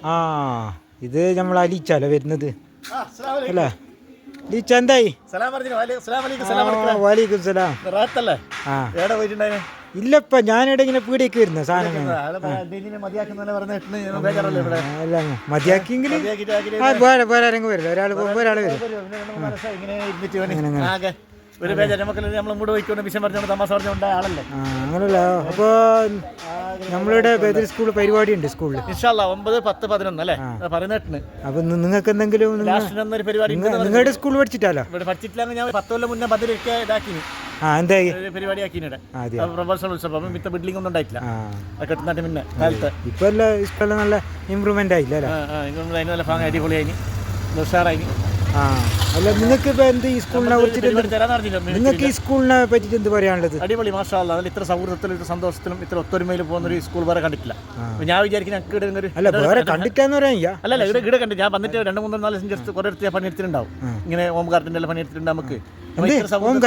ആ ഇത് നമ്മൾ അലീച്ചല്ല വരുന്നത് അല്ലേ? ലീച്ച എന്തായി? വാലിക്കും സലാം. ഇല്ലപ്പ ഞാനിവിടെ ഇങ്ങനെ പീടിയേക്ക് വരുന്ന സാധനങ്ങൾ മതിയാക്കിയെങ്കിൽ വേറെ വേറെ ആരെങ്കിലും വരില്ല. ഒരാൾ പോകുമ്പോൾ ഒരാൾ വരും. അങ്ങനല്ല. അപ്പൊ നമ്മളുടെ ബദർ സ്കൂൾ പരിപാടി ഉണ്ട് സ്കൂളിൽ 9, 10, 11 അല്ലേ പറയുന്നേട്ടിന്. അപ്പൊ നിങ്ങൾക്ക് എന്തെങ്കിലും നിങ്ങളുടെ സ്കൂൾ പഠിച്ചിട്ടാലോ? പഠിച്ചിട്ടില്ല. ഞാൻ 10 കൊല്ലം മുന്നേ ബദറൊക്കെ ഇതാക്കി പരിപാടി ആക്കിനിടെ പ്രൊഫഷണൽ ഉത്സവം. മിത്ത ബിൽഡിംഗ് ഒന്നും ഉണ്ടായിട്ടില്ല കെട്ടുന്നാട്ടി മുന്നേ കാലത്ത്. ഇപ്പൊ എല്ലാം നല്ല ഇമ്പ്രൂവ്മെന്റ് ആയില്ല. നല്ല ഭാഗം അടിപൊളിയായി ഉഷാറായി. ആ അല്ല, നിങ്ങൾക്ക് ഇപ്പൊ എന്ത് ഈ സ്കൂളിനെ കുറിച്ചിട്ട് നിങ്ങൾക്ക് ഈ സ്കൂളിനെ പറ്റിട്ട് എന്ത് പറയാനുള്ളത്? അടിപൊളി, മാഷാ അല്ലാ. അതിൽ ഇത്ര സൗഹൃദത്തിലും ഇത്ര സന്തോഷത്തിലും ഇത്ര ഒത്തൊരുമയിൽ പോകുന്ന ഒരു സ്കൂൾ വേറെ കണ്ടിട്ടില്ല. ഞാൻ വിചാരിക്കും അല്ല വേറെ കണ്ടിട്ടാന്ന് പറയാ. അല്ല ഇവിടെ കണ്ടു. ഞാൻ വന്നിട്ട് 2, 3, 4 ദിവസം കുറെ അടുത്ത് പണിയെടുത്തിട്ടുണ്ടാവും. ഇങ്ങനെ ഹോം ഗാർഡിന്റെ എല്ലാം പണിയെടുത്തിട്ടുണ്ട്. നമുക്ക് ഹോം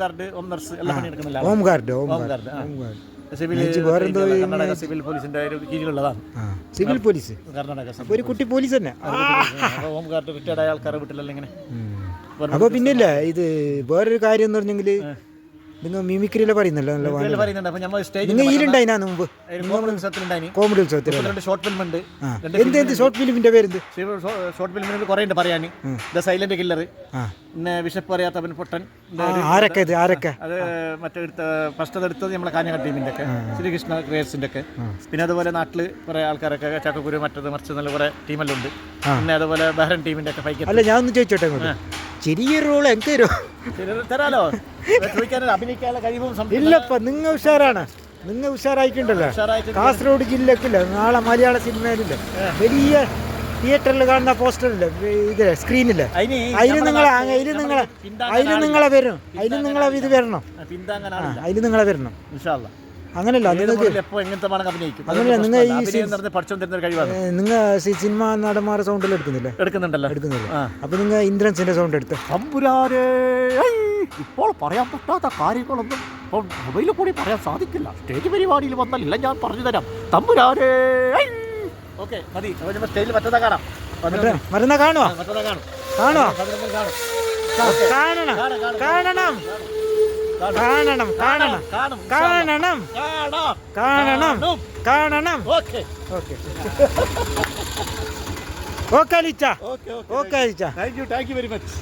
ഗാർഡ്, ഹോം നഴ്സ് എല്ലാം പണിയെടുക്കുന്നില്ല. ഹോം ഗാർഡ് സിവിൽ പോലീസിന്റെ കീഴിലുള്ളതാണ്. സിവിൽ പോലീസ് കർണാടക ഒരു കുട്ടി പോലീസ് തന്നെ. ഹോം ഗാർഡ് റിട്ടയർഡ് ആയ ആൾക്കാരെ വീട്ടിലല്ല ഇങ്ങനെ. അപ്പൊ പിന്നില്ല ഇത് വേറൊരു കാര്യം എന്ന് പറഞ്ഞെങ്കിൽ നിങ്ങൾ മിമിക്രിയിലെ പറയുന്നല്ലോ. നിങ്ങൾ ഇതിലുണ്ടായിനാ മുമ്പ് കോമഡി ഉത്സവത്തിൽ ഷോർട്ട് ഫിലിം ഉണ്ട്. എന്ത് ഷോർട്ട് ഫിലിമിന്റെ പേര്? ഷോർട്ട് ഫിലിമിന് കുറെ ഉണ്ട് പറയാൻ. ദ സൈലന്റ് കില്ലർ, പിന്നെ വിശപ്പ് അറിയാത്തവൻ പൊട്ടൻ. ആരൊക്കെ അത് മറ്റെടുത്ത ഫസ്റ്റ് എടുത്തത് നമ്മളെ കാഞ്ഞങ്ങാട് ടീമിന്റെ ഒക്കെ, ശ്രീകൃഷ്ണ ക്രിയേഴ്സിന്റെ ഒക്കെ. പിന്നെ അതുപോലെ നാട്ടില് കുറെ ആൾക്കാരൊക്കെ ചാക്കക്കുരു മറ്റത് മറിച്ച് നല്ല കുറെ ടീമെല്ലാം ഉണ്ട്. പിന്നെ അതുപോലെ ബഹ്റൻ ടീമിന്റെ ഒക്കെ ഫൈറ്റ്. അല്ല ഞാൻ ഒന്ന് ചോദിച്ചോട്ടെ, ചെറിയൊരു റോൾ എനിക്ക് തരാലോ. ചോദിക്കാനോ അഭിനയിക്കാനുള്ള കഴിവും ഇല്ലപ്പ. നിങ്ങൾ ഉഷാറാണ്, നിങ്ങൾ ഉഷാറായിട്ടുണ്ടല്ലോ. കാസർഗോഡ് ജില്ലക്കില്ല നാളെ മലയാള സിനിമയിലില്ല വലിയ തിയേറ്ററിൽ കാണുന്ന പോസ്റ്ററില്ല ഇത് സ്ക്രീനില്ല. അതിന് നിങ്ങളെ വരണം, അതിന് നിങ്ങളെ ഇത് വരണം, അതിന് നിങ്ങളെ വരണം. അങ്ങനല്ല അങ്ങനെയല്ല. നിങ്ങൾ സിനിമ നടന്മാരെ സൗണ്ടിൽ എടുക്കുന്നുണ്ടല്ലോ. അപ്പൊ നിങ്ങൾ ഇന്ദ്രൻസിന്റെ സൗണ്ട് എടുത്ത് ഇപ്പോൾ പറയാൻ പറ്റാത്ത കാര്യങ്ങളൊന്നും ഇപ്പോൾ മൊബൈലിൽ കൂടി പറയാൻ സാധിക്കില്ല. സ്റ്റേജ് പരിപാടിയിൽ വന്നാലില്ല, ഞാൻ പറഞ്ഞു തരാം. തമ്പുരാരേ ഓക്കെ മതി. സ്റ്റേജിൽ മറ്റന്നാ കാണാം. മറ്റന്നാ കാണുമോ? കാണുമോ? കാണണം കാണണം കാണണം കാണണം കാണണം കാണണം കാണണം. ഓക്കെ ഓക്കെ ഓക്കെ അലിച്ച. Thank you very much.